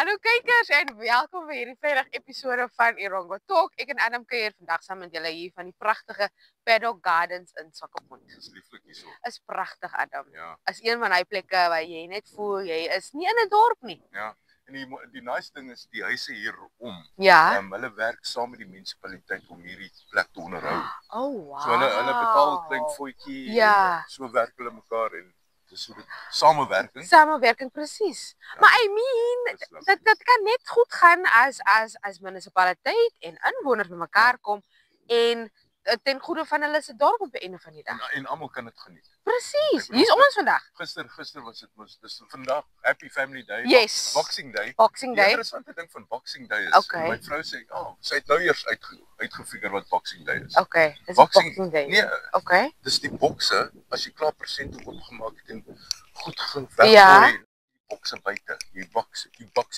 Hallo kykers en welkom by hierdie Vrydag episode van Irongo Talk. Ek en Adam kuier vandag saam met julle hier van die pragtige Paddock Gardens in Swakopmund. Dis lieflik hierso. Is pragtig, Adam. Ja. Is een van daai plekke waar jy net voel jy is nie in 'n dorp nie. Ja. En die nice ding is die huise hier om. Ja. Hulle werk saam met die munisipaliteit om hierdie plek te onderhou. Oh wow. So hulle betaal 'n klein voetjie. Ja. So werk hulle mekaar en dis so 'n samewerking. Samewerking presies. Ja. Maar I mean dit kan net goed gaan as munisipaliteit en inwoners bymekaar kom en ten goeie van hulle se dorp op die einde van die dag. En almal kan dit geniet. Presies. Hier's ons vandag. Gister was dis vandag Happy Family Day. Yes. Boxing Day. Boxing Day. Die interessante ding van Boxing Day is my vrou sê, sy het nou eers uitgefigure wat Boxing Day is. Okay. Dis Boxing Day. Nee. Okay. Dis die bokse as jy klaar persente opgemaak het en goed gewerk ja. Bokse buite. You box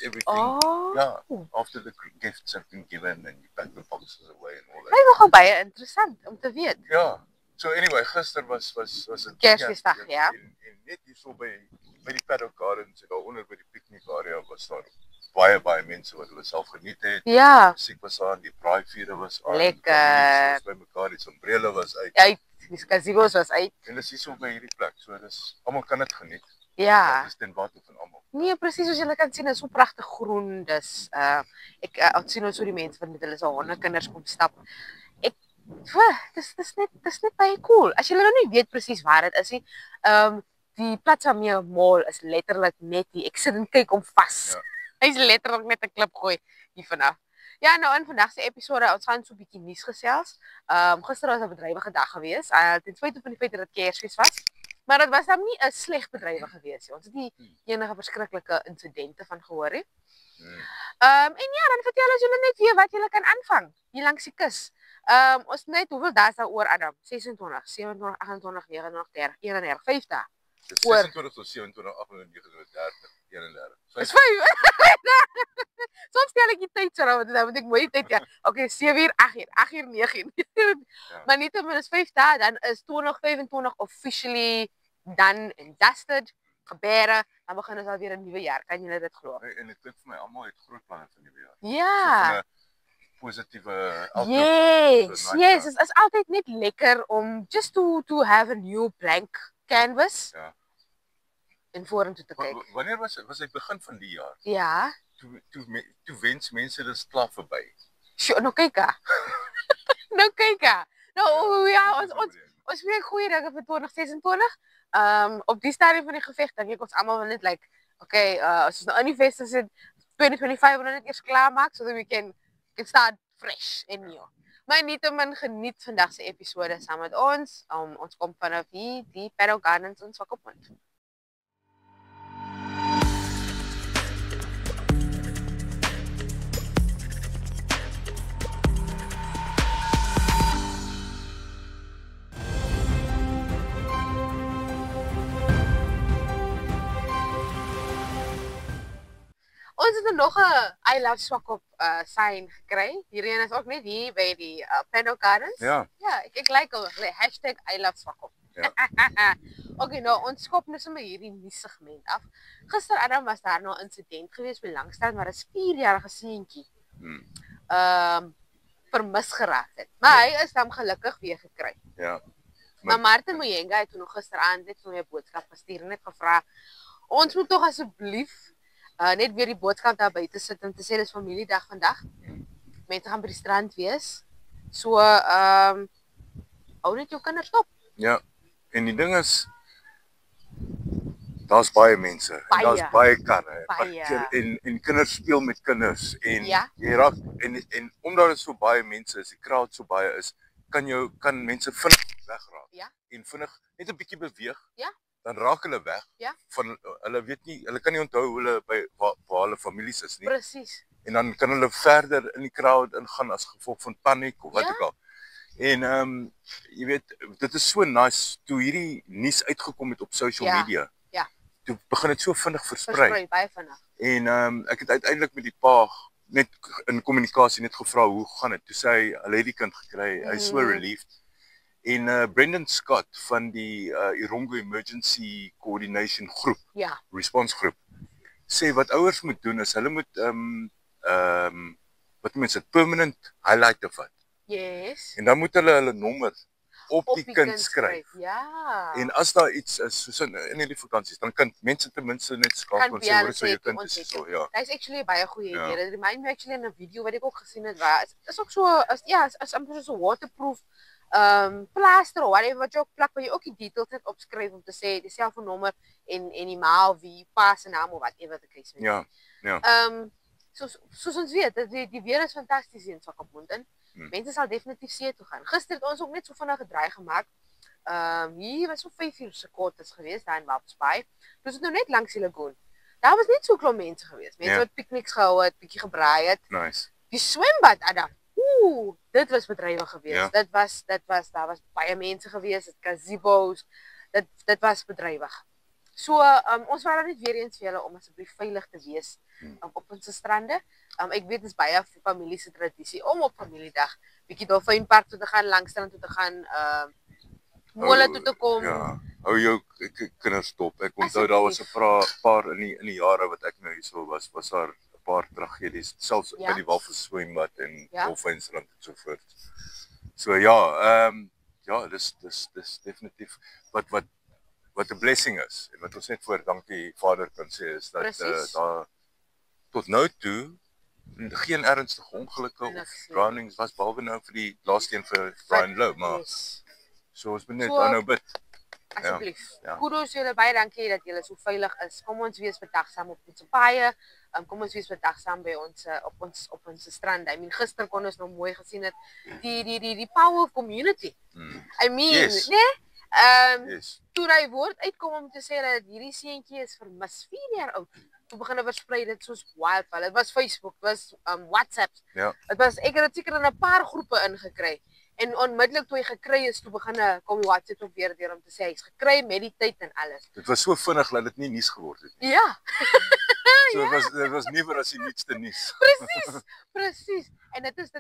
everything. Oh. Ja, after the gifts have been given and you pack the boxes away and all that. Dit is nogal baie interessant om te weet. Ja. So anyway, gister was dit Kersfeesdag, ja. En net hierso by die Paddock Gardens en daar onder by die picnic area was daar baie mense wat hulle self geniet het. Ja. Musiek was aan, die braaivure was aan. Lekker. By mekaar, die sombrele was uit. Ja, die gazebos was uit. En dis hierso by hierdie plek. So dis almal kan dit geniet. Ja. Dis ten bate van almal. Nee, presies soos julle kan sien, is so pragtig groen. Dis ek sien nou so die mense wat met hulle se hondekinders kom stap. Dis net baie cool. As julle nou nie weet presies waar dit is nie, die Plaza Mea Mall is letterlik net hier. Ek sit en kyk om vas. Ja. Hy's letterlik net 'n klip gooi hier vanaf. Ja, nou in vandag se episode ons gaan so 'n bietjie nuus gesels. Gister was 'n bedrywige dag geweest. Ten spyte van die feit dat dit Kersfees was. Maar dit was dan nie 'n sleg bedrywe gewees nie. Ons het nie enige verskriklike insidente van gehoor nie. En ja, dan vertel ons julle net weer wat julle kan aanvang hier langs die kus. Ons net hoeveel dae is daar oor Adam? 26, 27, 28, 29, 30, 31, 5 dae. 26 tot 27, 28, 29, 30, 31. Dis 5. Soms stel ek die tyd so dan moet ek mooi tyd ja. Okay, 7 uur, 8 uur, 8 uur, 9 uur. Ja. Maar nietemin is 5 dae, dan is 2025 officially done and dusted. Gebeure, dan begin ons alweer 'n nuwe jaar. Kan julle dit glo? En dit klink vir my almal het groot planne vir nuwe jaar. Ja. So positiewe outlook. Yes, dit is altyd net lekker om just to have a new blank canvas. Ja. En vorentoe te kyk. Wanneer was hy begin van die jaar? Ja. Toe wens mense dis klaar verby. Sjoe, nou kyk ha. Nou kyk ha. Nou ja, ons weer goeie dinge vir 2026. Op die stadium van die geveg dink ek ons almal net like, okay, as ons nou in die vesting sit 2025 wil net eers klaar maak so that we can start fresh and new. Maar nietemin geniet vandag se episode saam met ons. Ons kom vanaf hier die Paddock Gardens in Swakopmund. Ons het nog 'n I love Swakop sign gekry. Hierdie is ook net hier by die Paddock Gardens. Ja. Ja, ek like al #I love Swakop. Ja. Okay, nou ons skop net sommer hierdie nuus segment af. Gister Adam was daar nou 'n insident gewees by Langstraat waar 'n 4-jarige seentjie vermis geraak het. Maar hy is dan gelukkig weer gekry. Ja. Maar Martin Moyenga het nog gisteraand net vir my 'n boodskap gestuur en net gevra ons moet tog asseblief net weer die boodskap daar buite sit en te sê dis familiedag vandag. Mense gaan by die strand wees. So hou net jou kinders dop. Ja. En die ding is daar's baie mense, daar's baie karre. En kinders speel met kinders en ja. Jy raak en omdat dit so baie mense is, die crowd so baie is, kan mense vinnig wegraak. Ja. En vinnig net 'n bietjie beweeg. Ja. Dan raak hulle weg. Ja. Van hulle weet nie, hulle kan nie onthou hoe hulle by waar hulle families is nie. Presies. En dan kan hulle verder in die crowd ingaan as gevolg van paniek of wat ook al. En jy weet, dit is so nice toe hierdie nuus uitgekom het op social media. Ja. Toe begin dit so vinnig versprei. Baie vinnig. En ek het uiteindelik met die pa net in kommunikasie net gevra hoe gaan dit. Toe sê hy hulle het die kind gekry. Hy is so relieved. En Brendan Scott van die Irongo Emergency Coordination Groep, ja. Response Groep, sê wat ouers moet doen is hulle moet wat mense permanent highlighter vat. Yes. En dan moet hulle nommer op die kind skryf. Ja. En as daar iets is soos in hierdie vakansies, dan kan mense ten minste net skakel en sê hoor so jou kind is so, ja. Dit is actually baie goeie idee. Dit remind me actually in 'n video wat ek ook gesien het waar is ook so as amper so waterproof plaster of whatever wat jy ook plak waar jy ook die details net opskryf om te sê die selfoonnommer en die ma of wie pa se naam of whatever the case may be. Ja. Soos ons weet, die weer is fantasties hier in Swakopmund. Mense sal definitief see toe gaan. Gister het ons ook net so vinnig 'n draai gemaak. Hier was so 5 uur se quarters geweest daar in Walvis Bay. Ons het nou net langs die lagoon. Daar was net so klomp mense geweest. Mense wat pikniks gehou het, bietjie gebraai het. Nice. Die swembad, Adam. Dit was bedrywig geweest. Daar was baie mense geweest, gazebos. Dit was bedrywig. So ons wou net weer eens vir julle om asseblief veilig te wees op ons strande. Ek weet dit is baie familie se tradisie om op familiedag bietjie dolfynpark toe te gaan, Langstrand toe te gaan, mole toe te kom. Ja. Hou jou kinders dop. Ek onthou daar was 'n paar in die jare wat ek nou hierso was daar 'n paar tragedies, selfs by die Walvis swembad en Dolfynstrand en so voort. So ja, dis definitief wat 'n blessing is en wat ons net voor dankie Vader kan sê is dat daar tot nou toe geen ernstige ongelukke of drownings was behalwe nou vir die laaste een vir Brian Lowe, maar so ons moet net aanhou bid. Asseblief. Kudos julle baie dankie dat julle so veilig is. Kom ons wees bedagsaam op ons paaie. Kom ons wees bedagsaam by ons op ons strande. I mean gister kon ons nog mooi gesien het die power of community. I mean, toe hy woord uitkom om te sê dat hierdie seentjie is vermis 4 jaar oud. Toe begin hulle versprei dit soos wildfire. Dit was Facebook, dit was WhatsApp. Dit was ek het dit seker in 'n paar groepe ingekry. En onmiddellik toe hy gekry is, toe begin kom die WhatsApp op weer deur om te sê hy's gekry met die tyd en alles. Dit was so vinnig dat dit nie nuus geword het nie. Ja. So dit was niewer as die nuutste nuus. Presies. En dit is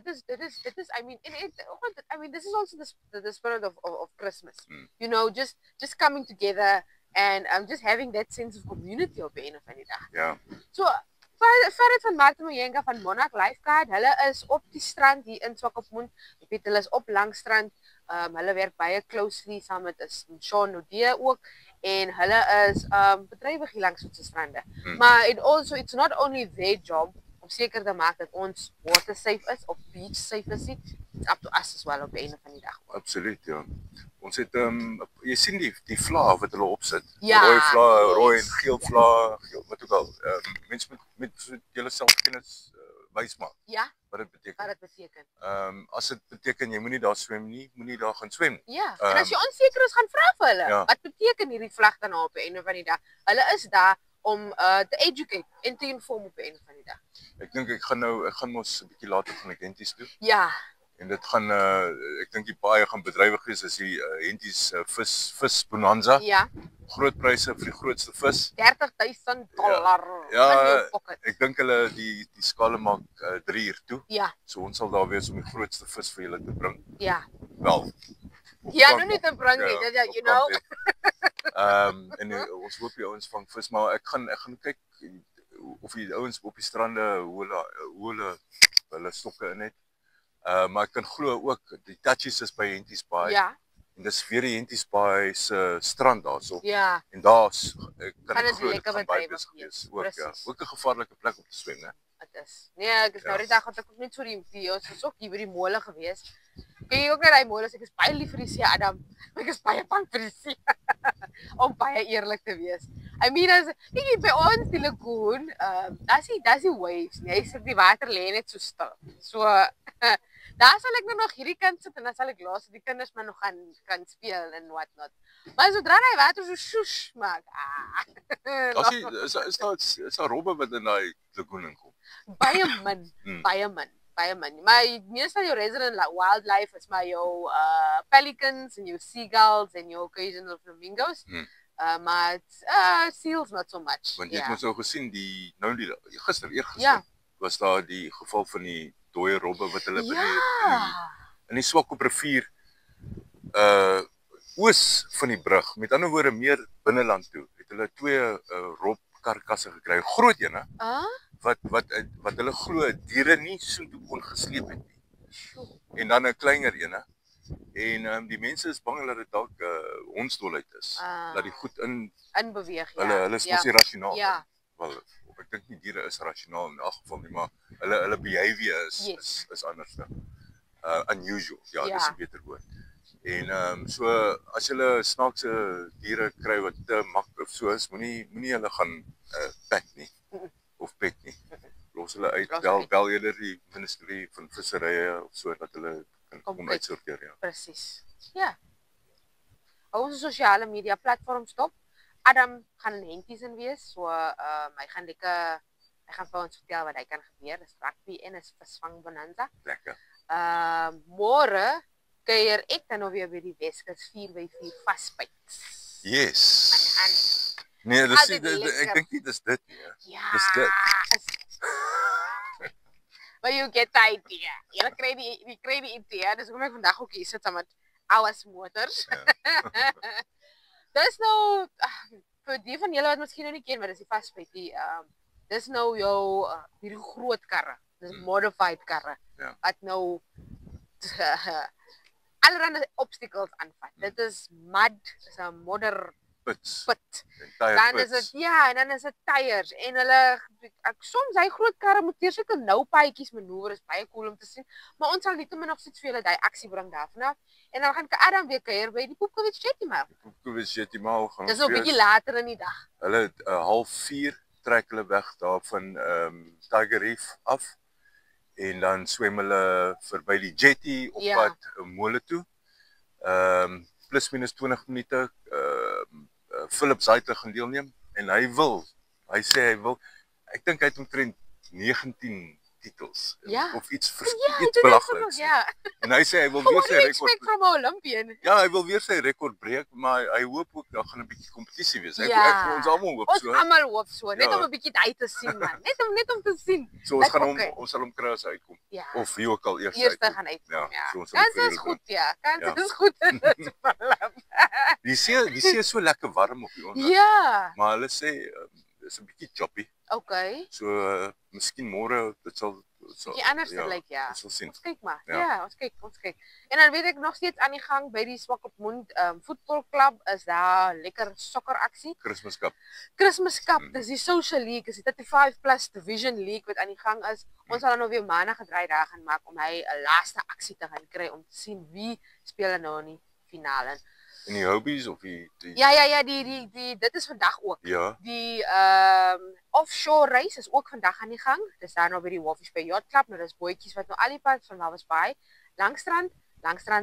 I mean this is also the spirit of Christmas. You know, just coming together and just having that sense of community op 'n of ander dag. Ja. So Farid van Martin Moyenga van Monarch Lifeguard, hulle is op die strand hier in Swakopmund. Ek weet hulle is op Langstrand. Hulle werk baie closely saam met Sean Nodee ook en hulle is bedrywig hier langs ons strande. Maar it's not only their job om seker te maak dat ons water safe is of beach safe is. It's up to us as well op 'n of ander dag. Absoluut, ja. Ons het jy sien die vla wat hulle opsit. Ja, rooi vla, rooi en geel vla, wat ook al. Mense met julle self kennis wys maak. Ja. Wat dit beteken. Wat dit beteken. As dit beteken jy moenie daar swem nie, moenie daar gaan swem nie. Ja. En as jy onseker is, gaan vra vir hulle. Wat beteken hierdie vlag dan op 'n of ander dag? Hulle is daar om te educate en te inform op 'n of ander dag. Ek dink ek gaan mos 'n bietjie later van die Henties toe. Ja. En dit gaan ek dink die baie gaan bedrywig wees as die Henties vis bonanza. Ja. Groot pryse vir die grootste vis. $30,000 Ja, ek dink hulle die skale maak 3 uur toe. Ja. So ons sal daar wees om die grootste vis vir julle te bring. Ja. Wel. Ja, nou nie te bring nie, you know. En ons hoop die ouens vang vis, maar ek gaan kyk of die ouens op die strande hoe hulle stokke in het. Maar ek kan glo ook die touches is by Henties Bay. Ja. En dis weer die Henties Bay se strand daarso. Ja. En daar's kan ek dit glo dit lekker gaan baie bedrywig wees. wees. Ook ook 'n gevaarlike plek om te swem, né? Dit is. Nee, ek is nou die dag wat ek ook net so ons was ook hier by die mole gewees. Kyk jy ook net daai moles, ek is baie lief vir die see, Adam. Ek is baie bang vir die see. Om baie eerlik te wees. I mean as kyk by ons die lagoon, daar's die waves, nee, sit die water lê net so stil. So daar sal ek nog hierdie kant sit en dan sal ek laat die kinders maar nog kan speel en what not. Maar sodra hy water so sjoes maak. Is daar robbe wat in daai lagoon inkom? Baie min. Maar meestal jou resident wildlife is maar jou pelicans en jou seagulls en jou occasional flamingos. Maar seals not so much. Want jy het mos nou gesien eergister was daar die geval van die dooie robbe wat hulle in die Swakop rivier oos van die brug, met ander woorde meer binneland toe, het hulle 2 rob karkasse gekry, groot ene, Ah? wat hulle glo diere nie soontoe kon gesleep het nie. En dan 'n kleiner ene. En die mense is bang dat dit dalk hondsdolheid is. Dat die goed in beweeg, ja. Hulle is mos nie rasionaal. Ja. Wel, ek dink nie diere is rasionaal in elk geval nie, maar hulle behavior is anders. Unusual. Ja, dis 'n beter woord. En so as jy snaakse diere kry wat te mak of so is, moenie hulle gaan pet nie of pet nie. Los hulle uit. Bel eerder die ministerie van visserye of so dat hulle kan kom uitsorteer, ja. Presies. Ja. Ons sosiale media platforms top. Adam gaan in hentjies in wees, so hy gaan vir ons vertel wat hy kan gebeur. Dis rugby en is visvang bonanza. Lekker. Môre kuier ek dan weer by die Weskus 4x4 vasbyt. Yes. Nee, ek dink nie dis dit nie. Ja. Dis dit. But you get the idea. Jy kry die idee. Dis hoekom ek vandag ook hier sit saam met ouers motors. Dis nou vir die van julle wat miskien nog nie ken, maar dis die vasbyt. Dis nou jou hierdie groot karre. Dis modified karre. Wat nou allerlei obstacles aanvat. Dit is mud, dis 'n modder pit. Dan is dit en dan is dit tyres en hulle soms hy groot karre moet deur sulke nou paadjies manoeuvre, is baie cool om te sien. Maar ons sal nietemin nog steeds vir julle daai aksie bring daarvan af. En dan gaan Adam weer kuier by die Poepkowitz Jetty Mall. Poepkowitz Jetty Mall gaan. Dis 'n bietjie later in die dag. Hulle 3:30 trek hulle weg daar van Tiger Reef af. En dan swem hulle verby die jetty op pad mole toe. Plus minus 20 minute Philip Zaitler gaan deelneem en hy sê hy wil, ek dink hy het omtrent 19 titels of iets belaglik. En hy sê hy wil weer sy rekord from Olympian. Ja, hy wil weer sy rekord breek, maar hy hoop ook daar gaan 'n bietjie kompetisie wees. Ons almal hoop so. Ons almal hoop so, net om 'n bietjie uit te sien man. Net om te sien. So ons sal hom kry as hy uitkom. Of wie ook al eers gaan uitkom. Kans is goed, Kans is goed. Die see is so lekker warm op die oomblik. Ja. Maar hulle sê is 'n bietjie choppy. Okay. So miskien môre dit sal bietjie anders lyk, Ons sal sien. Ons kyk maar. Ja, ons kyk. En dan weet ek nog steeds aan die gang by die Swakopmund voetbalklub is daar lekker sokkeraksie. Christmas Cup, dis die Social League, is die 35+ Division League wat aan die gang is. Ons sal nou weer maandag 'n draai daar gaan maak om hy 'n laaste aksie te gaan kry om te sien wie speel nou in die finale. En die hobbies of die Ja, dit is vandag ook. Ja. Die offshore race is ook vandag aan die gang. Dis daar nou by die Wolfish Bay Yacht Club, nou dis bootjies wat nou al die pad van Walvis Bay Langstrand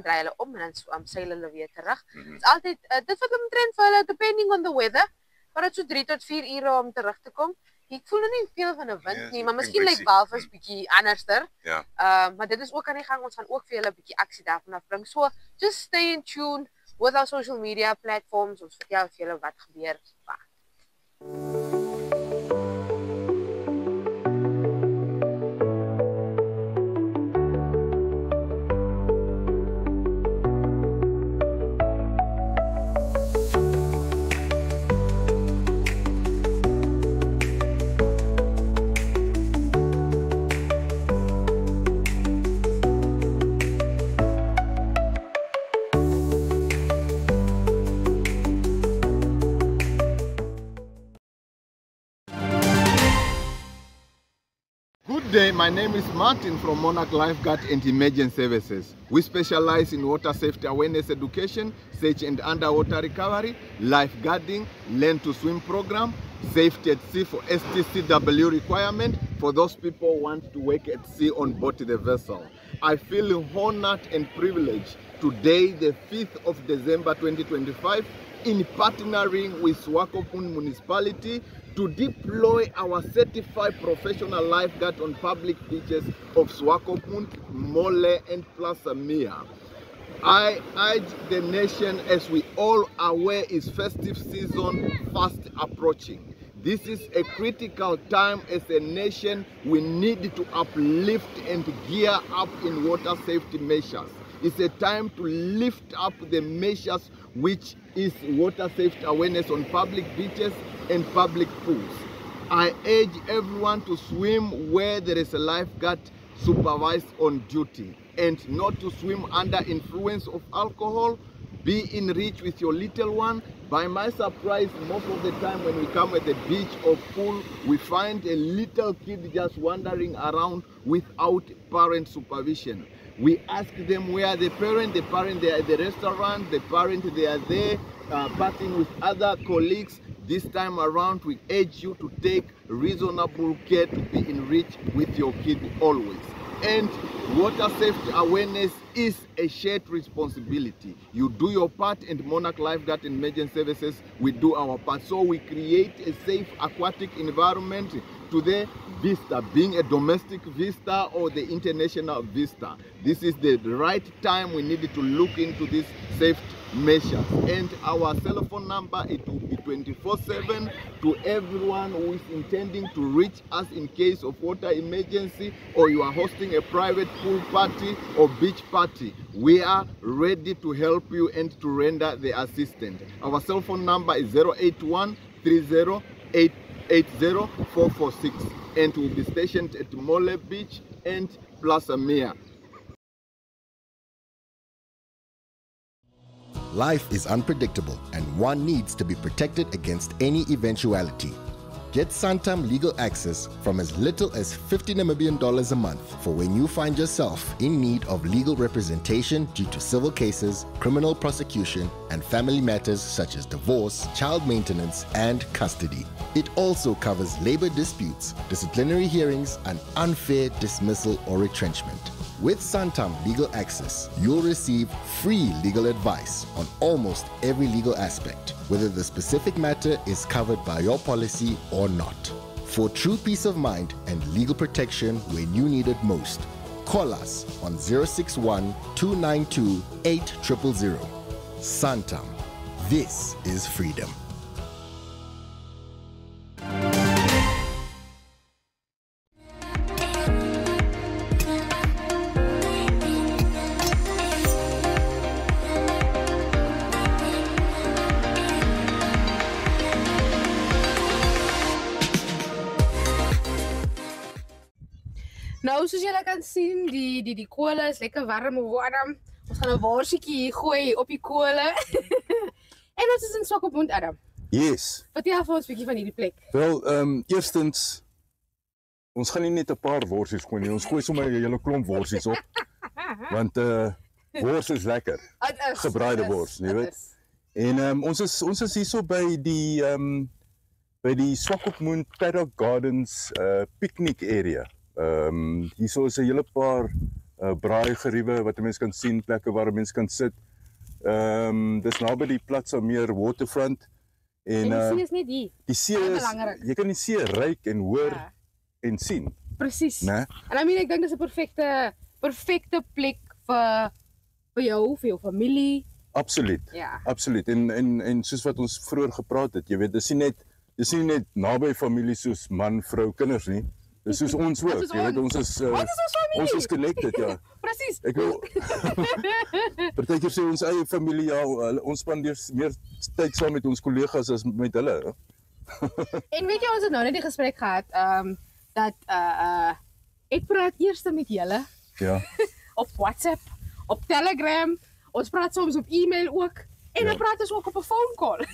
draai hulle om en dan seil hulle weer terug. Dit's altyd dit wat omtrent vir hulle depending on the weather, maar dit so 3 tot 4 ure om terug te kom. Ek voel nou nie veel van 'n wind nie, maar miskien lyk Walvis bietjie anderster. Ja. Maar dit is ook aan die gang. Ons gaan ook vir julle 'n bietjie aksie daarvan afbring. So, just stay in tune with our social media platforms. Ons vertel vir julle wat gebeur. Good day, my name is Martin from Monarch Lifeguard and Emergency Services. We specialize in water safety awareness education, search and underwater recovery, lifeguarding, learn to swim program, safety at sea for STCW requirement for those people who want to work at sea on board the vessel. I feel honored and privileged today, the 5th of December 2025, in partnering with Swakopmund Municipality to deploy our certified professional lifeguard on public beaches of Swakopmund, Mole and Plaza Mia. I urge the nation, as we all are aware, is festive season fast approaching. This is a critical time as a nation. We need to uplift and gear up in water safety measures. It's a time to lift up the measures which is water safety awareness on public beaches and public pools. I urge everyone to swim where there is a lifeguard supervised on duty, and not to swim under influence of alcohol. Be in reach with your little one. By my surprise, most of the time when we come at the beach or pool, we find a little kid just wandering around without parent supervision. We ask them where the parent they are at the restaurant, the parent they are there partying with other colleagues. This time around, we urge you to take reasonable care to be in reach with your kid always. And water safety awareness is a shared responsibility. You do your part, and Monarch Lifeguard and Emergency Services, we do our part. So we create a safe aquatic environment to the vista, being a domestic vista or the international vista. This is the right time we need to look into this safety measures. And our cell phone number, it will be 24/7 to everyone who is intending to reach us in case of water emergency, or you are hosting a private pool party or beach party. We are ready to help you and to render the assistance. Our cell phone number is 081 30 80446, and will be stationed at Mole Beach and Plaza Mia. Life is unpredictable, and one needs to be protected against any eventuality. Get Santam legal access from as little as 50 Namibian dollars a month for when you find yourself in need of legal representation due to civil cases, criminal prosecution, and family matters such as divorce, child maintenance, and custody. It also covers labor disputes, disciplinary hearings, and unfair dismissal or retrenchment. With Santam Legal Access, you'll receive free legal advice on almost every legal aspect, whether the specific matter is covered by your policy or not. For true peace of mind and legal protection when you need it most, call us on 061 292 8000. Santam. This is freedom. Nou, soos julle kan sien, die kolle is lekker warm en warm. Ons gaan 'n worsietjie hier gooi op die kolle. En ons is in Swakopmund, Adam. Yes. Vertel vir ons 'n bietjie van hierdie plek. Wel, eerstens, ons gaan nie net 'n paar worsies gooi nie. Ons gooi sommer 'n hele klomp worsies op. Want wors is lekker. Gebraaide wors, jy weet. En ons is hierso by die Swakopmund Paddock Gardens picnic area. Hierso is 'n hele paar braaigeriewe wat 'n mens kan sien, plekke waar 'n mens kan sit. Dis naby die Plaza Meer waterfront. En die see is net hier. Die see is, jy kan die see ryk en hoor en sien. Presies. Nee? En ek dink dis 'n perfekte plek vir jou, vir jou familie. Absoluut. Ja. Absoluut. En soos wat ons vroeër gepraat het, jy weet, dis nie net naby familie soos man, vrou, kinders nie. Dis soos ons ook. Jy weet, ons is connected, ja. Presies. Ek wil partykeer sê ons eie familie, ja, ons spandeer meer tyd saam met ons kollegas as met hulle. En weet jy, ons het nou net die gesprek gehad, dat ek praat eers met julle. Ja. Op WhatsApp, op Telegram, ons praat soms op e-mail ook, en dan praat ons ook op 'n phone call.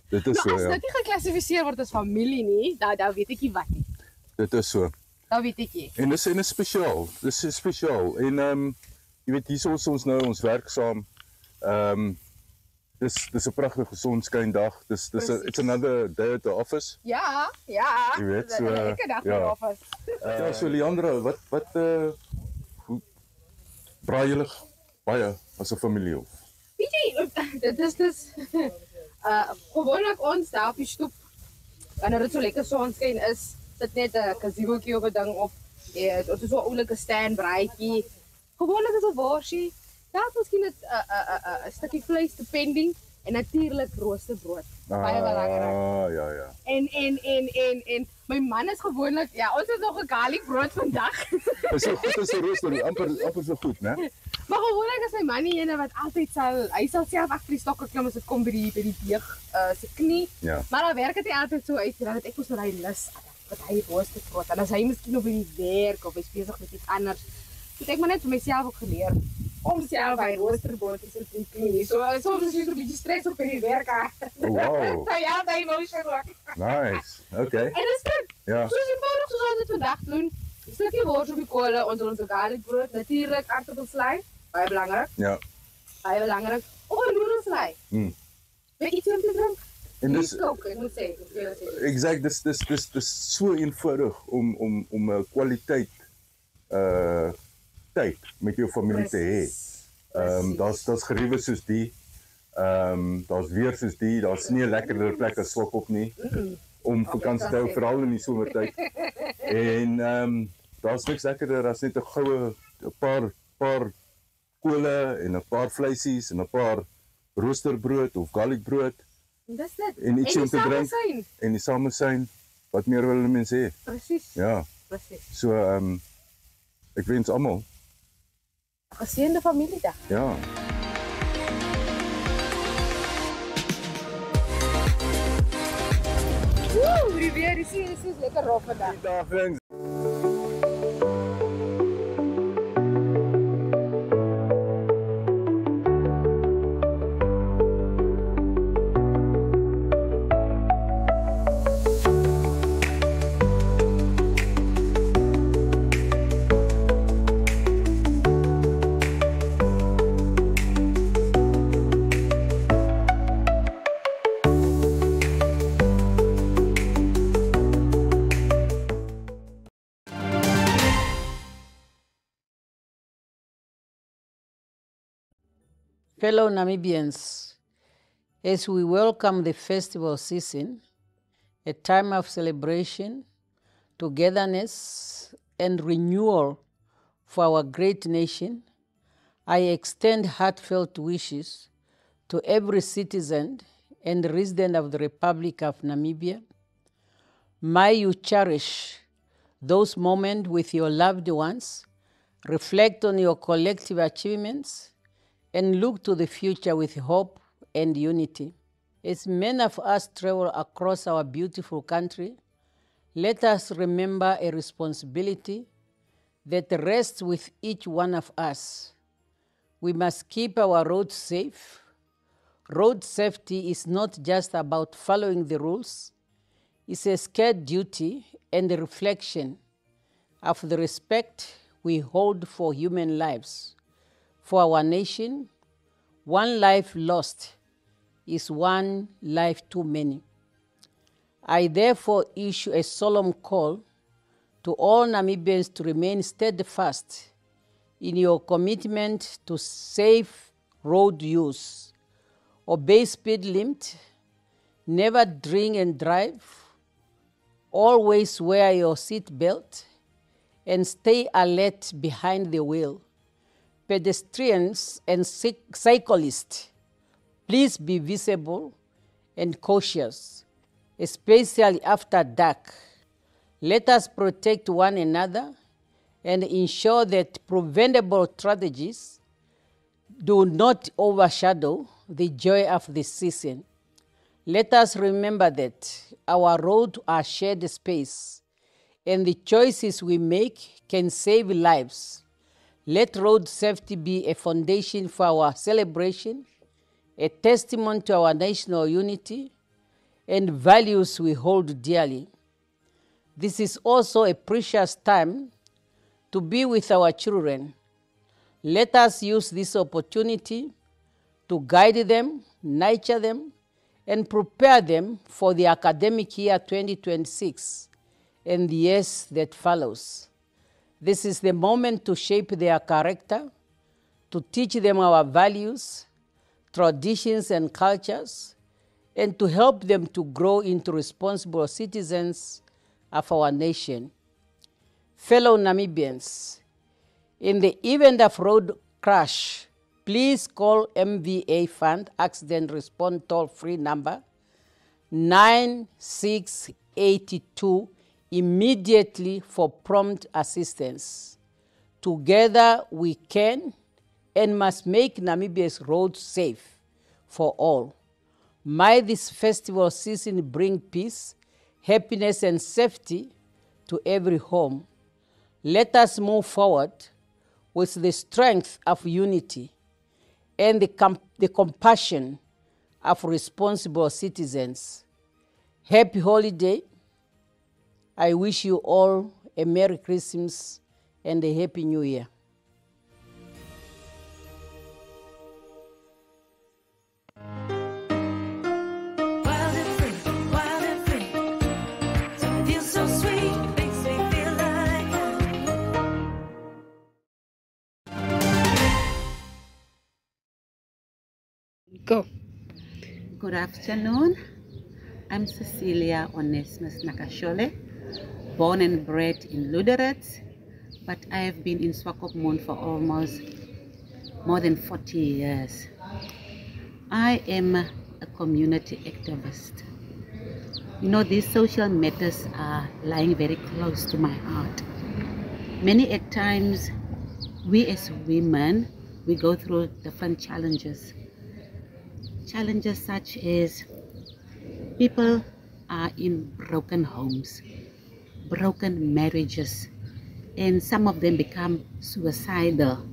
Dit is so, as dit nie geklassifiseer word as familie nie, dan weet ek nie wat nie. Dit is so. Dan weet ek nie. En dis spesiaal. Dis spesiaal. En jy weet, hier is ons nou, ons werk saam. Dis 'n pragtige sonskyndag. It's another day at the office. Ja. Jy weet, so lekker dag in die office. Ja, so Leandra, wat hoe braai julle baie as 'n familie of? Weet jy, dit is gewoonlik ons daar op die stoep, wanneer dit so lekker sonskyn is, sit net 'n gazebootjie op 'n ding op. Ons is so 'n oulike stand braaitjie. Gewoonlik is 'n worsie. Daar is miskien 'n stukkie vleis depending, En natuurlijk roosterbrood. Baie belangrik. Ja. En my man is gewoonlik, ja, ons het nog 'n garlic brood vandag. Is so goed as 'n rooster, amper so goed, né? Maar gewoonlik is my man die ene wat altyd hy sal self agter die stokke klim as dit kom by die deeg se knie. Ja. Maar dan werk dit altyd so uit dat ek moet hy lus wat hy roosterbrood. En as hy miskien op die werk of hy's besig met iets anders, het ek maar net vir myself ook geleer om self by roosterbrood te sit. So soms is jy 'n bietjie stres op die werk. Oh, wow. So ja, daai emosie ook. Nice. Okay. En dit is goed. Ja. So eenvoudig soos ons dit vandag doen. 'n Stukkie wors op die kolle, ons garlic brood, natuurlik aardappelvleis, baie belangrik. Ja. Baie belangrik. Of 'n noedelvleis. Weet iets om te drink? En dis ook, ek moet sê, exact, dis so eenvoudig om 'n kwaliteit tyd met jou familie te hê. Daar's geriewe soos die. Daar's weer soos die. Daar's nie 'n lekkerder plek as Swakop nie. Om vakansie te hou, veral in die somertyd. En daar's niks lekkerder as net 'n goue 'n paar kole en 'n paar vleisies en 'n paar roosterbrood of garlic brood. Dis dit. En iets om te drink. En die samesyn. Wat meer wil hulle mense hê? Presies. Ja. Presies. So ek wens almal 'n geseënde familiedag. ja. Woe, die weer, die see is lekker rof vandag. Dag. Fellow Namibians, as we welcome the festival season, a time of celebration, togetherness, and renewal for our great nation, I extend heartfelt wishes to every citizen and resident of the Republic of Namibia. May you cherish those moments with your loved ones, reflect on your collective achievements, and look to the future with hope and unity. As many of us travel across our beautiful country, let us remember a responsibility that rests with each one of us. We must keep our roads safe. Road safety is not just about following the rules. It's a scared duty and a reflection of the respect we hold for human lives. For our nation, one life lost is one life too many. I therefore issue a solemn call to all Namibians to remain steadfast in your commitment to safe road use, obey speed limit, never drink and drive, always wear your seat belt, and stay alert behind the wheel. Pedestrians and cyclists, please be visible and cautious, especially after dark. Let us protect one another and ensure that preventable tragedies do not overshadow the joy of the season. Let us remember that our roads are shared space, and the choices we make can save lives. Let road safety be a foundation for our celebration, a testament to our national unity, and values we hold dearly. This is also a precious time to be with our children. Let us use this opportunity to guide them, nurture them, and prepare them for the academic year 2026 and the years that follows. This is the moment to shape their character, to teach them our values, traditions, and cultures, and to help them to grow into responsible citizens of our nation. Fellow Namibians, in the event of road crash, please call MVA Fund Accident Response toll-free number 9682 immediately for prompt assistance. Together we can and must make Namibia's roads safe for all. May this festival season bring peace, happiness and safety to every home. Let us move forward with the strength of unity and the compassion of responsible citizens. Happy holiday. I wish you all a Merry Christmas and a Happy New Year. Go. Good afternoon. I'm Cecilia Onesmus Nakashole, born and bred in Lüderitz, but I have been in Swakopmund for almost more than 40 years. I am a community activist. You know, these social matters are lying very close to my heart. Many at times, we as women, we go through different challenges. Challenges such as people are in broken homes, broken marriages, and some of them become suicidal.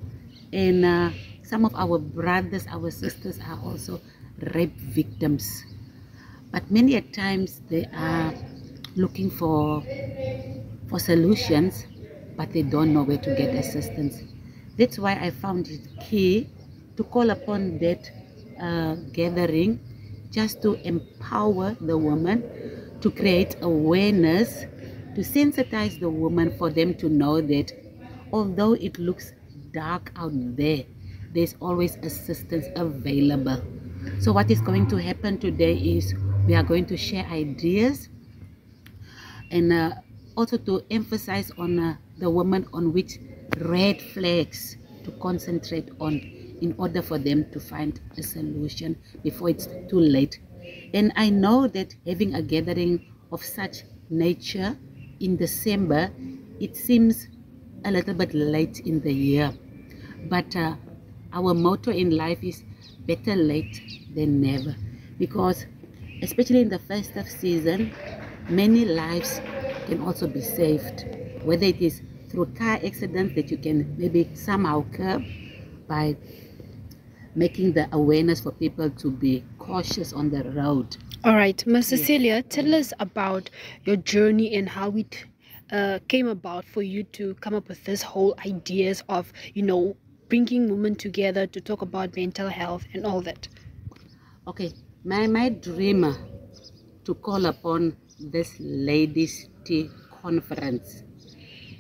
And some of our brothers, our sisters are also rape victims. But many at times they are looking for solutions, but they don't know where to get assistance. That's why I found it key to call upon that gathering just to empower the woman, to create awareness, to sensitize the woman for them to know that although it looks dark out there, there's always assistance available. So what is going to happen today is we are going to share ideas and also to emphasize on the woman on which red flags to concentrate on in order for them to find a solution before it's too late. And I know that having a gathering of such nature in December, it seems a little bit late in the year. But our motto in life is better late than never. Because especially in the festive season, many lives can also be saved. Whether it is through car accidents that you can maybe somehow curb by making the awareness for people to be cautious on the road. All right, Ms. Cecilia, tell us about your journey and how it came about for you to come up with this whole ideas of, you know, bringing women together to talk about mental health and all that. Okay, my dream to call upon this ladies' tea conference.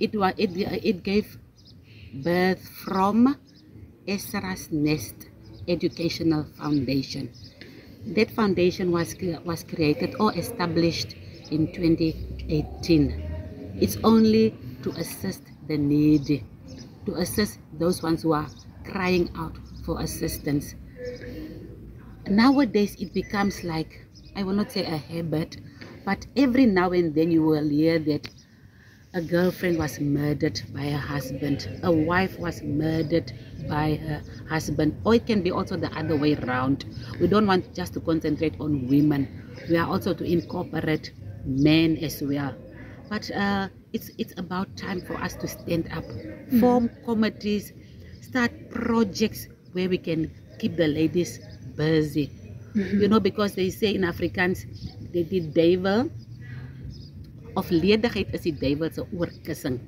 It gave birth from Esra's Nest Educational Foundation. That foundation was created or established in 2018. It's only to assist the needy, to assist those ones who are crying out for assistance. Nowadays it becomes like, I will not say a habit, but every now and then you will hear that a girlfriend was murdered by her husband, a wife was murdered by her husband, or it can be also the other way around. We don't want just to concentrate on women. We are also to incorporate men as well. But it's about time for us to stand up, form committees, start projects where we can keep the ladies busy. You know, because they say in Afrikaans, the duivel of ledigheid is die duivel se oorkussing.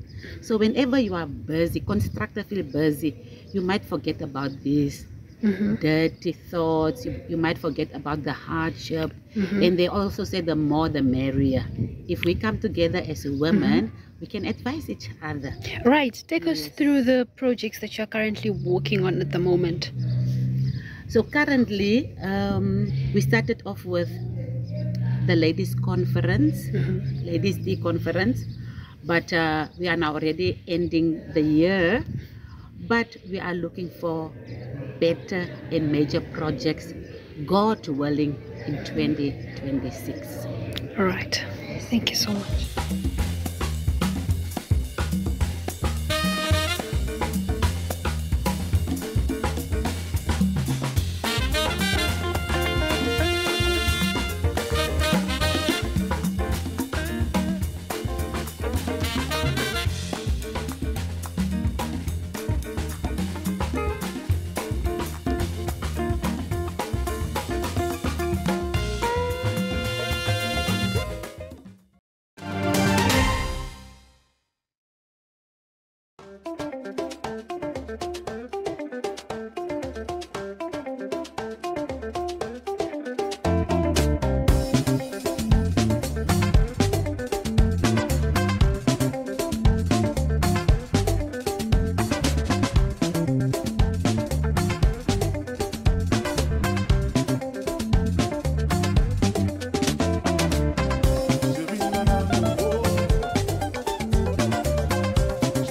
So whenever you are busy, constructively busy, you might forget about these dirty thoughts, you might forget about the hardship, and they also say the more the merrier. If we come together as women, we can advise each other. Right, take us through the projects that you're currently working on at the moment. So currently, we started off with the ladies conference, ladies tea conference, but we are now already ending the year, but we are looking for better and major projects, God willing, in 2026. All right. Thank you so much.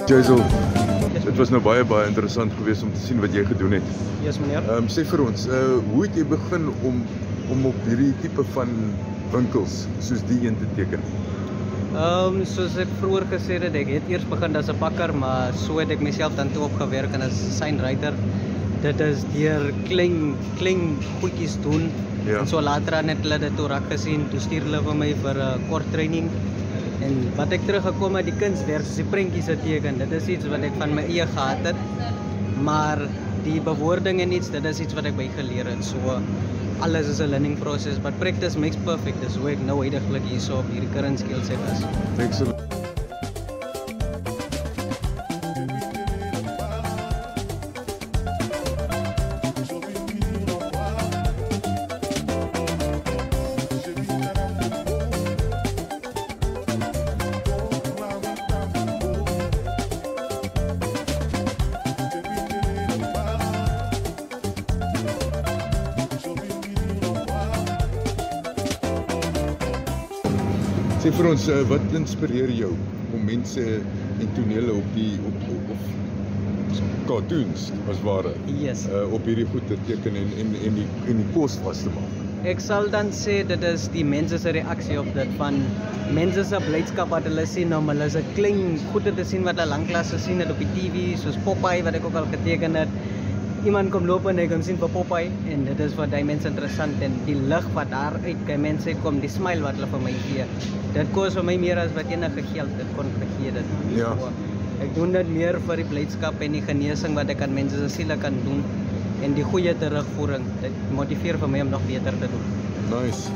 Jaisal, dit was nou baie interessant geweest om te sien wat jy gedoen het. Yes, meneer. Sê vir ons, hoe het jy begin om op hierdie tipe van winkels soos die een te teken? Soos ek vroeër gesê het, ek het eers begin as 'n bakker, maar so het ek myself dan toe opgewerk en as signwriter. Dit is deur klein goedjies doen. Ja. En so later aan het hulle dit toe raak gesien, toe stuur hulle vir my vir 'n kort training. En wat ek teruggekom het, die kunswerk, soos die prentjies teken, dit is iets wat ek van my eie gehad het. Maar die bewoording en iets, dit is iets wat ek bygeleer het. So alles is 'n learning process, but practice makes perfect. Dis hoe ek nou heidaglik hierso op hierdie current skill set is. Excellent. Sê vir ons, wat inspireer jou om mense en tonele op cartoons as ware Yes. Op hierdie goed te teken en die kos vas te maak? Ek sal dan sê dit is die mense se reaksie op dit, van mense se blydskap wat hulle sien om hulle se klein goede te sien wat hulle lanklaas gesien het op die TV, soos Popeye wat ek ook al geteken het. Iemand kom loop en hy kan sien vir Popeye en dit is vir die mense interessant, en die lig wat daar uit by mense kom, die smile wat hulle vir my gee. Dit kos vir my meer as wat enige geld dit kon gegee het. Ja. So, ek doen dit meer vir die blydskap en die genesing wat ek aan mense se siele kan doen en die goeie terugvoering. Dit motiveer vir my om nog beter te doen. Nice.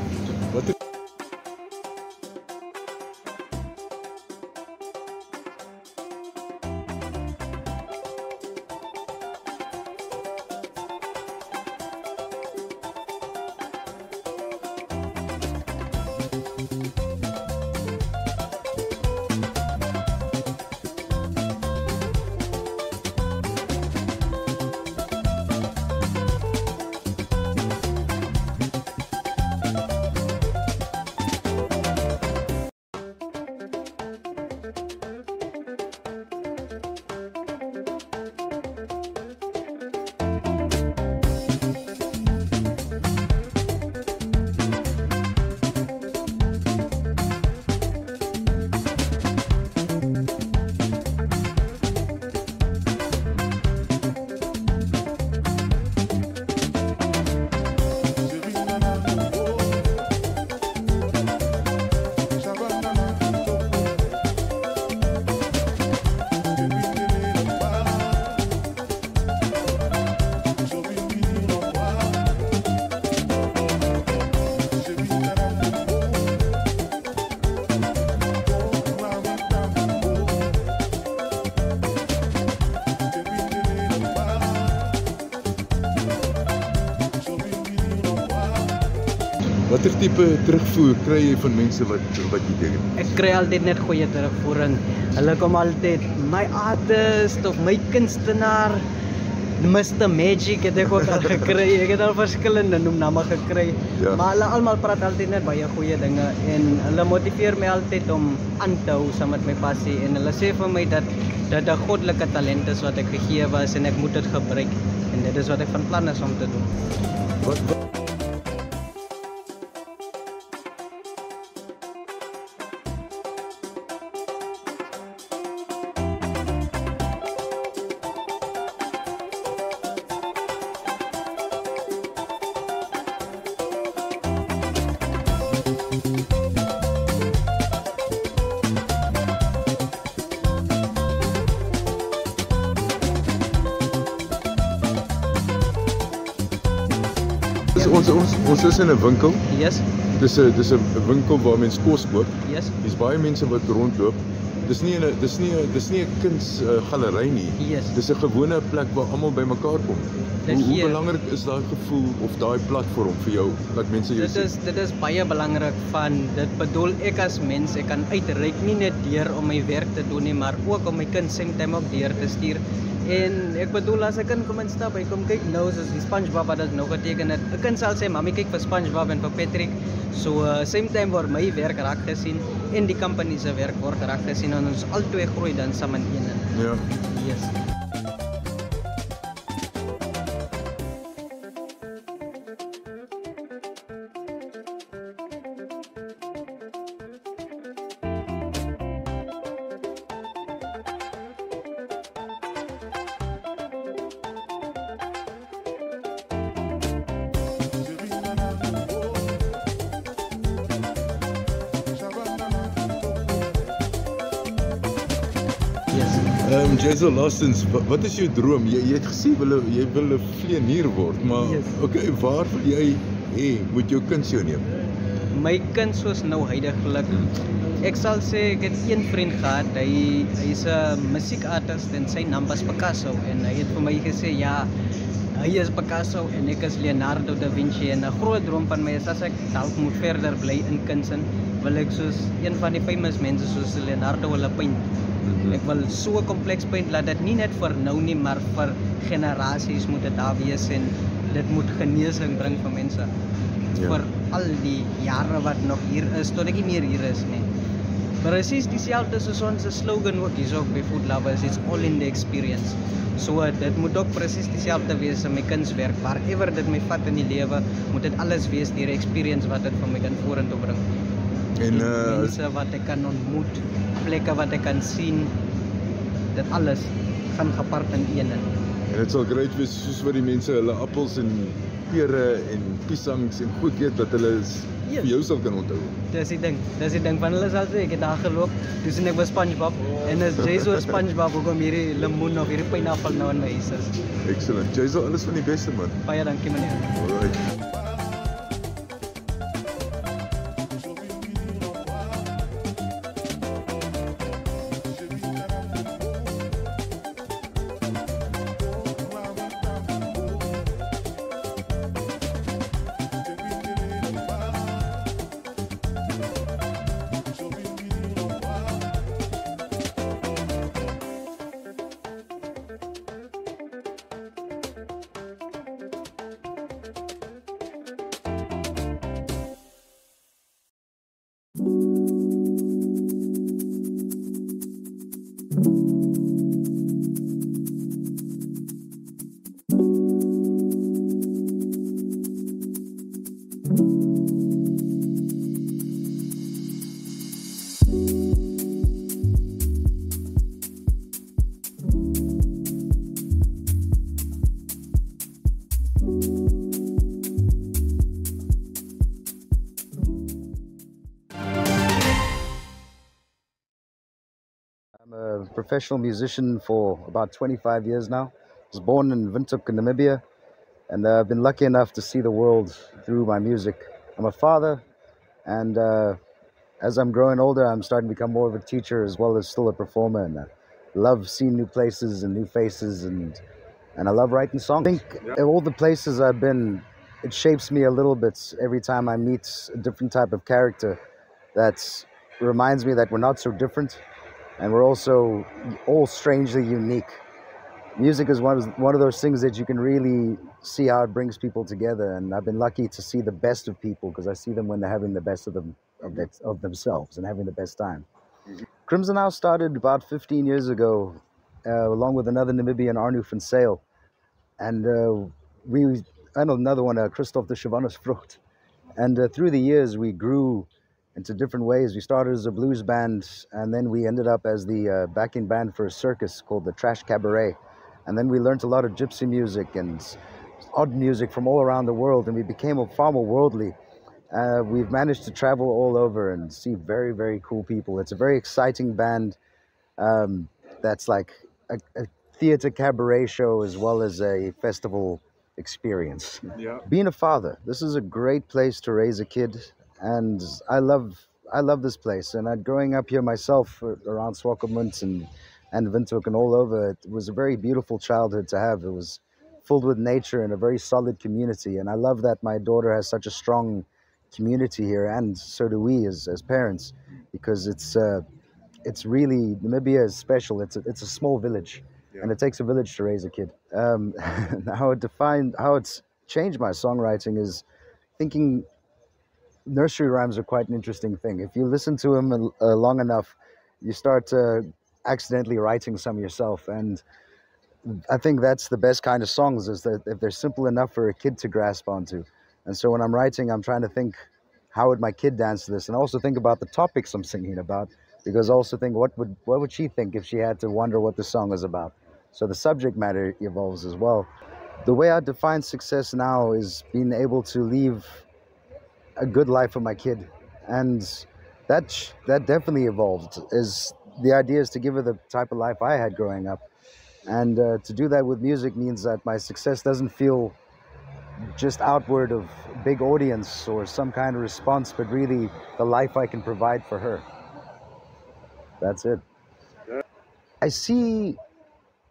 Watter tipe terugvoer kry jy van mense wat jy teken? Ek kry altyd net goeie terugvoering. Hulle kom altyd, my artist of my kunstenaar, Mr. Magic het ek ook al gekry. Ek het al verskillende noemname gekry. Ja. Maar hulle almal praat altyd net baie goeie dinge en hulle motiveer my altyd om aan te hou saam met my passie en hulle sê vir my dat dit 'n goddelike talent is wat ek gegee was en ek moet dit gebruik en dit is wat ek van plan is om te doen. Ons is in 'n winkel. Yes. Dis 'n winkel waar mense kos koop. Yes. Dis baie mense wat rondloop. Dis nie 'n kunsgalery nie. Yes. Dis 'n gewone plek waar almal bymekaar kom. Hoe belangrik is daai gevoel of daai platform vir jou dat mense jou sien? Dit is baie belangrik van dit bedoel ek as mens ek kan uitreik nie net deur om my werk te doen nie, maar ook om my kind sometime ook deur te stuur. En ek bedoel as 'n kind kom instap, hy kom kyk nou soos die SpongeBob wat dit nou geteken het. 'n Kind sal sê, "Mami, kyk vir SpongeBob en vir Patrick." So same time word my werk raak gesien en die company se werk word raak gesien en ons albei groei dan saam in een. Ja. Yes. Jaisal, laastens, wat is jou droom? Jy het gesê jy wil 'n vleenier word, maar yes. Okay, waar wil jy hê moet jou kind jou neem? My kind soos nou huidigelik. Ek sal sê ek het een vriend gehad, hy's 'n musiekartist en sy naam was Picasso en hy het vir my gesê ja, hy is Picasso en ek is Leonardo da Vinci en 'n groot droom van my is as ek dalk moet verder bly in kuns en wil ek soos een van die famous mense soos Leonardo wil paint. Ek wil so kompleks paint dat dit nie net vir nou nie, maar vir generasies moet dit daar wees en dit moet genesing bring vir mense. Ja. Vir al die jare wat nog hier is, tot ek nie meer hier is nie. Presies dieselfde soos ons slogan ook hier ook by Food Lovers, it's all in the experience. So dit moet ook presies dieselfde wees in my kunswerk. Wherever dit my vat in die lewe, moet dit alles wees die experience wat dit vir my kan vorentoe bring. En mense wat ek kan ontmoet, plekke wat ek kan sien, dit alles gaan gepaard in een. En dit sal great wees soos wat die mense hulle appels en pere en piesangs en goed weet dat hulle vir jou sal kan onthou. Dis die ding van hulle sal sê ek het daar geloop, toe sien ek was SpongeBob en as Jaisal SpongeBob hoekom hierdie lemoen of hierdie pineappel nou in my huis is. Excellent. Jaisal, alles van die beste man. Baie dankie meneer. Alright. I'm a professional musician for about 25 years now. I was born in Windhoek in Namibia, and I've been lucky enough to see the world through my music. I'm a father, and as I'm growing older, I'm starting to become more of a teacher as well as still a performer, and I love seeing new places and new faces, and I love writing songs. I think all the places I've been, it shapes me a little bit every time I meet a different type of character that reminds me that we're not so different, and we're also all strangely unique. music is one of those things that you can really see how it brings people together. And I've been lucky to see the best of people because I see them when they're having the best of themselves and having the best time. Crimson House started about 15 years ago, along with another Namibian, Arnu van Sail. And another one, Christoph de Chavannes Frucht. And through the years, we grew into different ways. We started as a blues band, and then we ended up as the backing band for a circus called the Trash Cabaret. And then we learned a lot of gypsy music and odd music from all around the world, and we became far more worldly. We've managed to travel all over and see very, very cool people. It's a very exciting band that's like a theater cabaret show as well as a festival experience. Yeah. Being a father, this is a great place to raise a kid, and I love this place. And growing up here myself around Swakopmund and Windhoek and all over, it was a very beautiful childhood to have. It was filled with nature and a very solid community, and I love that my daughter has such a strong community here, and so do we as parents, because it's really, Namibia is special. It's a small village. Yeah. And it takes a village to raise a kid. How it's changed my songwriting is thinking nursery rhymes are quite an interesting thing. If you listen to them long enough, you start accidentally writing some yourself. And I think that's the best kind of songs, is that if they're simple enough for a kid to grasp onto. And so when I'm writing, I'm trying to think, how would my kid dance to this? And also think about the topics I'm singing about, because I also think, what would she think if she had to wonder what the song is about? So the subject matter evolves as well. The way I define success now is being able to leave a good life for my kid. And that definitely evolved. The idea is to give her the type of life I had growing up. And to do that with music means that my success doesn't feel just outward of big audience or some kind of response, but really the life I can provide for her. That's it. I see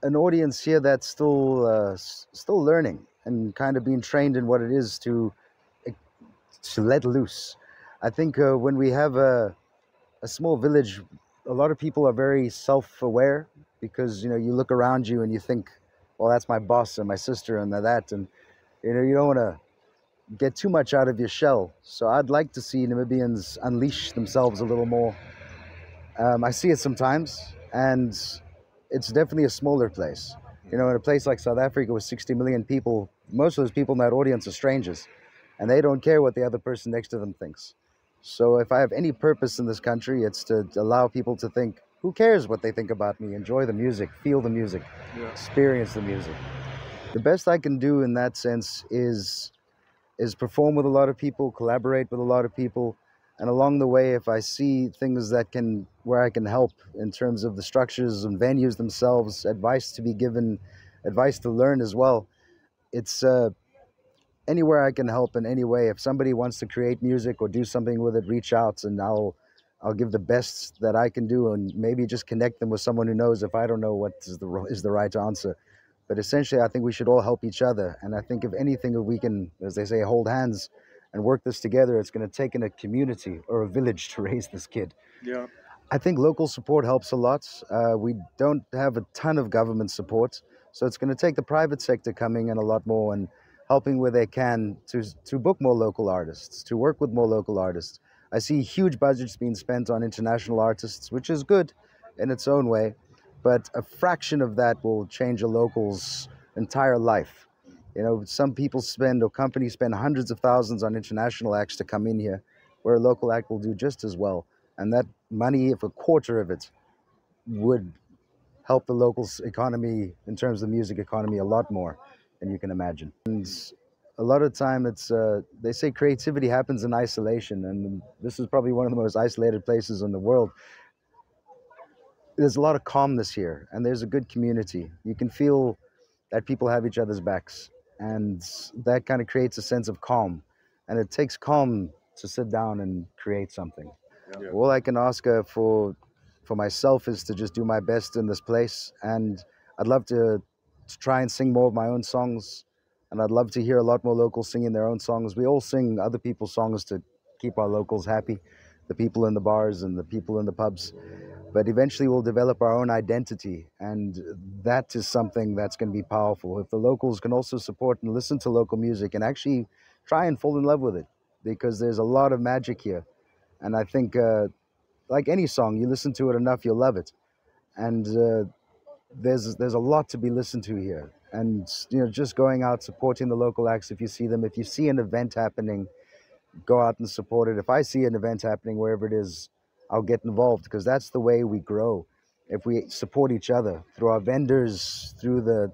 an audience here that's still learning and kind of being trained in what it is to let loose. I think when we have a small village, a lot of people are very self-aware, because you look around you and you think, well, that's my boss and my sister and that, and you don't want to get too much out of your shell. So I'd like to see Namibians unleash themselves a little more. I see it sometimes, and it's definitely a smaller place. In a place like South Africa with 60 million people, most of those people in that audience are strangers, and they don't care what the other person next to them thinks. So if I have any purpose in this country, it's to allow people to think, who cares what they think about me? Enjoy the music, feel the music, experience the music. The best I can do in that sense is perform with a lot of people, collaborate with a lot of people, and along the way, if I see things where I can help in terms of the structures and venues themselves, advice to be given, advice to learn as well, it's anywhere I can help in any way. If somebody wants to create music or do something with it, reach out, and I'll give the best that I can do, and maybe just connect them with someone who knows if I don't know what is the right answer. But essentially, I think we should all help each other. And I think if anything, if we can, as they say, hold hands and work this together, it's going to take in a community or a village to raise this kid. Yeah. I think local support helps a lot. We don't have a ton of government support, so it's going to take the private sector coming in a lot more and helping where they can to book more local artists, to work with more local artists. I see huge budgets being spent on international artists, which is good in its own way, but a fraction of that will change a local's entire life. Some people or companies spend hundreds of thousands on international acts to come in here, where a local act will do just as well. And that money, if a quarter of it, would help the local economy in terms of the music economy a lot more than you can imagine. And a lot of time they say creativity happens in isolation, and this is probably one of the most isolated places in the world. There's a lot of calmness here, and there's a good community. You can feel that people have each other's backs, and that kind of creates a sense of calm. And it takes calm to sit down and create something. Yeah. All I can ask for myself is to just do my best in this place, and I'd love to try and sing more of my own songs, and I'd love to hear a lot more locals singing their own songs. We all sing other people's songs to keep our locals happy, the people in the bars and the people in the pubs. but eventually we'll develop our own identity, and that is something that's going to be powerful. If the locals can also support and listen to local music and actually try and fall in love with it, because there's a lot of magic here. And I think, like any song, you listen to it enough, you'll love it. And there's a lot to be listened to here. And just going out, supporting the local acts if you see them. If you see an event happening, go out and support it. If I see an event happening wherever it is, I'll get involved, because that's the way we grow. If we support each other through our vendors, through the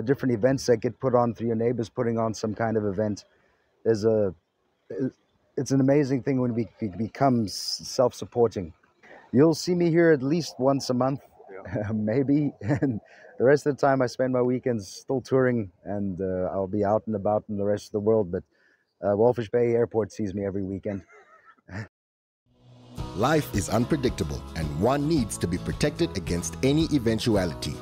different events that get put on, through your neighbors putting on some kind of event, it's an amazing thing when we become self-supporting. You'll see me here at least once a month, maybe, and the rest of the time I spend my weekends still touring, and I'll be out and about in the rest of the world, but Walvish Bay Airport sees me every weekend. Life is unpredictable, and one needs to be protected against any eventuality.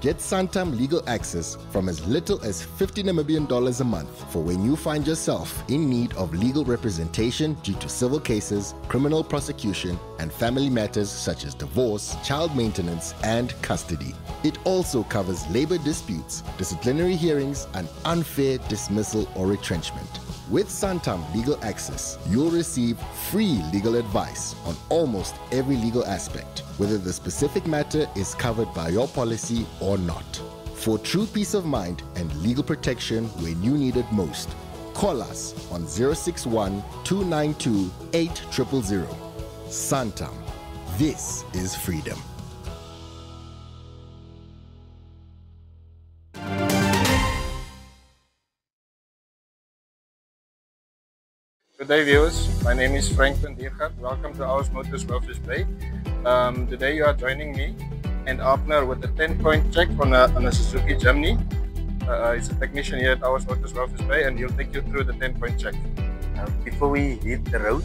Get Santam legal access from as little as 50 Namibian dollars a month for when you find yourself in need of legal representation due to civil cases, criminal prosecution, and family matters such as divorce, child maintenance, and custody. It also covers labor disputes, disciplinary hearings, and unfair dismissal or retrenchment. With Santam Legal Access, you'll receive free legal advice on almost every legal aspect, whether the specific matter is covered by your policy or not. For true peace of mind and legal protection when you need it most, call us on 061 292 8000. Santam. This is freedom. Good day, viewers. My name is Franklin Diergaard. Welcome to Ours Motors Walvish Bay. Today you are joining me and Abner with a 10-point check on a Suzuki Jimny. He's a technician here at Ours Motors Walvish Bay, and he'll take you through the 10-point check. Before we hit the road,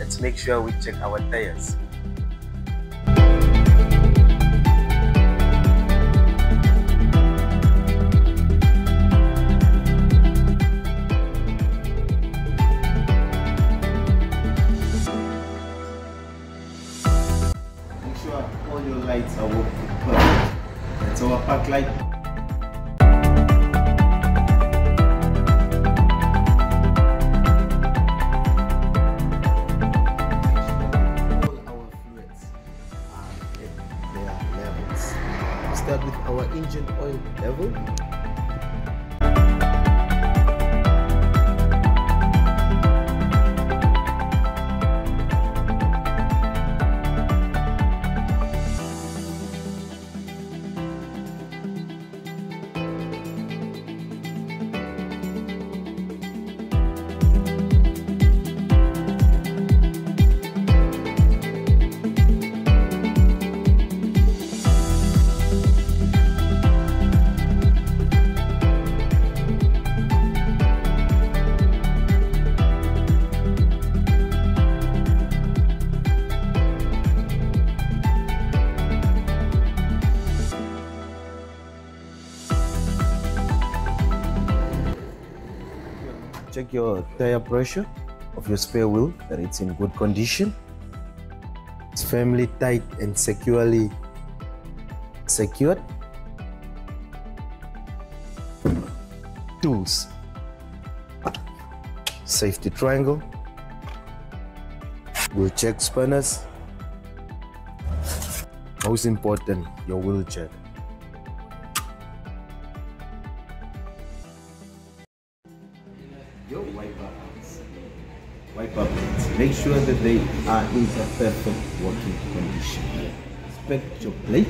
let's make sure we check our tires. All your lights are working perfect. That's our park light. All our fluids are at their levels. We start with our engine oil level. Check your tire pressure of your spare wheel, that it's in good condition. It's firmly tight and securely secured. Tools. Safety triangle. Wheel check spanners. Most important, your wheel check. Your wiper blades. Wiper blades. Make sure that they are in a perfect working condition. Inspect your blade.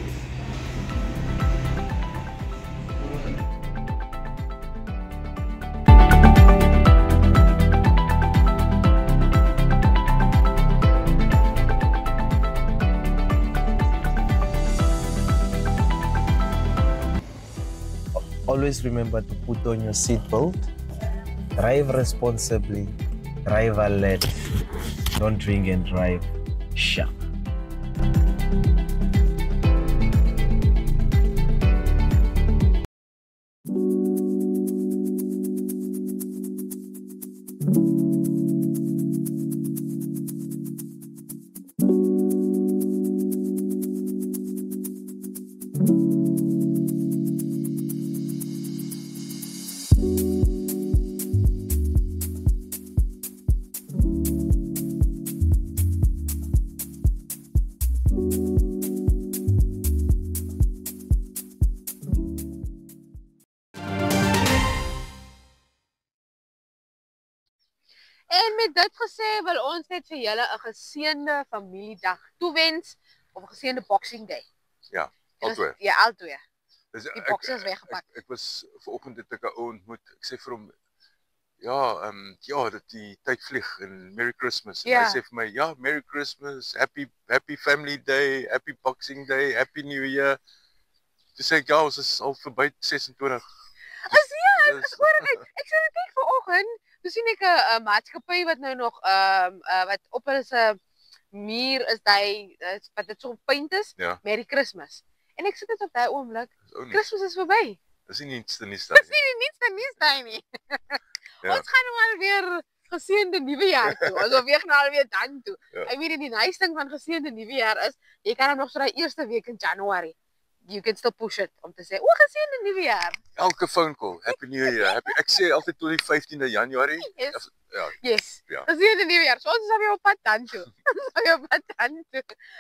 Always remember to put on your seatbelt. Drive responsibly, drive alert, don't drink and drive sharp. En met dit gesê wil ons net vir julle 'n geseënde familiedag toewens of 'n geseënde Boxing Day. Ja, albei. Ja, albei. Die boksers weggepak. Ek was vanoggend het ek 'n ou ontmoet. Ek sê vir hom ja, dat die tyd vlieg en Merry Christmas. En hy sê vir my, ja, Merry Christmas, Happy Family Day, Happy Boxing Day, Happy New Year. Toe sê ek, ja, ons is al verby 26. Is oor uit. Ek sê net vanoggend, toe sien ek 'n maatskappy wat nou nog wat op hulle se muur is wat dit so gepaint is, Merry Christmas. En ek sit net op daai oomblik, Kersfees is verby. Dis nie niets te nuus daai nie. Dis nie niets te nuus daai nie. Ons gaan nou alweer geseënde nuwe jaar toe. Ons weer nou alweer dan toe. Ek weet die nice ding van geseënde nuwe jaar is, jy kan hom nog so daai eerste week in January. You can still push it om te sê, o, geseënde nuwe jaar. Elke phone call, Happy New Year. Ek sê altyd tot die 15de Januarie. Yes. Geseënde nuwe jaar. So ons is alweer op pad dan toe.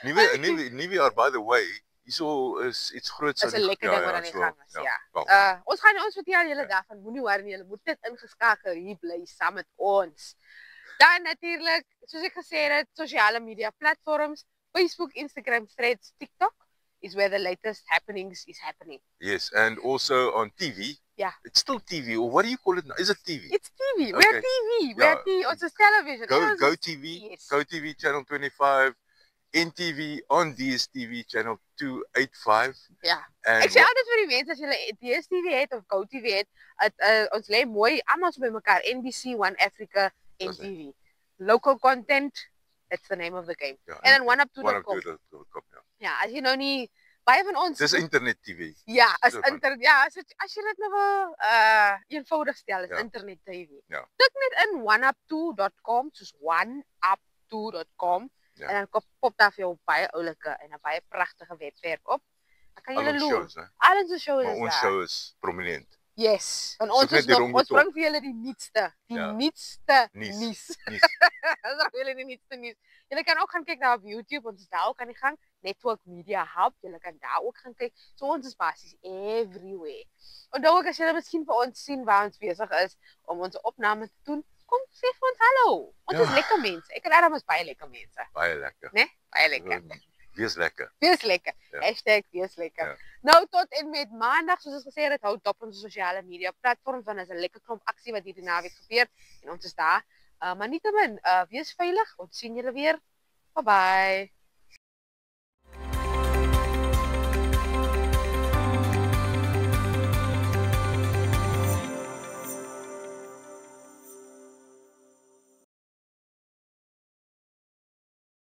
Nuwe jaar, by the way, hierso is iets groots aan die gang. Dis 'n lekker ding wat aan die gang is, ja. Ons gaan ons vertel julle daarvan, moenie worry, julle moet net ingeskakel hier bly saam met ons. Dan natuurlik, soos ek gesê het, sosiale media platforms, Facebook, Instagram, Threads, TikTok is where the latest happenings is happening. Yes, and also on TV. Yeah. It's still TV, or what do you call it now? Is it TV? It's TV. Okay. We're TV. We're TV. It's television. Go TV. Yes. Go TV channel 25. NTV on DSTV channel 285. Ja. Ek sê altyd vir die mense as jy DSTV het of Go TV het, ons lê mooi almal so by mekaar, NBC, One Africa, NTV. Local content, that's the name of the game. Ja, en dan oneup2.com. Ja, as jy nou nie baie van ons dis internet TV. Ja, as jy dit nou wil eenvoudig stel, is internet TV. Ja. Tik net in oneup2.com, soos oneup2.com. En dan pop daar vir jou baie oulike en 'n baie pragtige webwerf op. Dan kan jy loop. Al ons shows is daar. Ons show is prominent. Yes, want ons bring vir julle die nuutste, nuus. Dis julle die nuutste nuus. Julle kan ook gaan kyk daar op YouTube, ons is daar ook aan die gang. Network Media Hub, julle kan daar ook gaan kyk. So ons is basies everywhere. Onthou ook as julle miskien vir ons sien waar ons besig is om ons opname te doen, kom sê vir ons hallo. Ons is lekker mense. Ek en Adam is baie lekker mense. Baie lekker. Né? Baie lekker. Wees lekker. Wees lekker. #wees lekker. Nou tot en met maandag, soos ons gesê het, hou dop ons sosiale media platforms, want is 'n lekker klomp aksie wat hierdie naweek gebeur en ons is daar. Maar nietemin, wees veilig. Ons sien julle weer. Bye bye.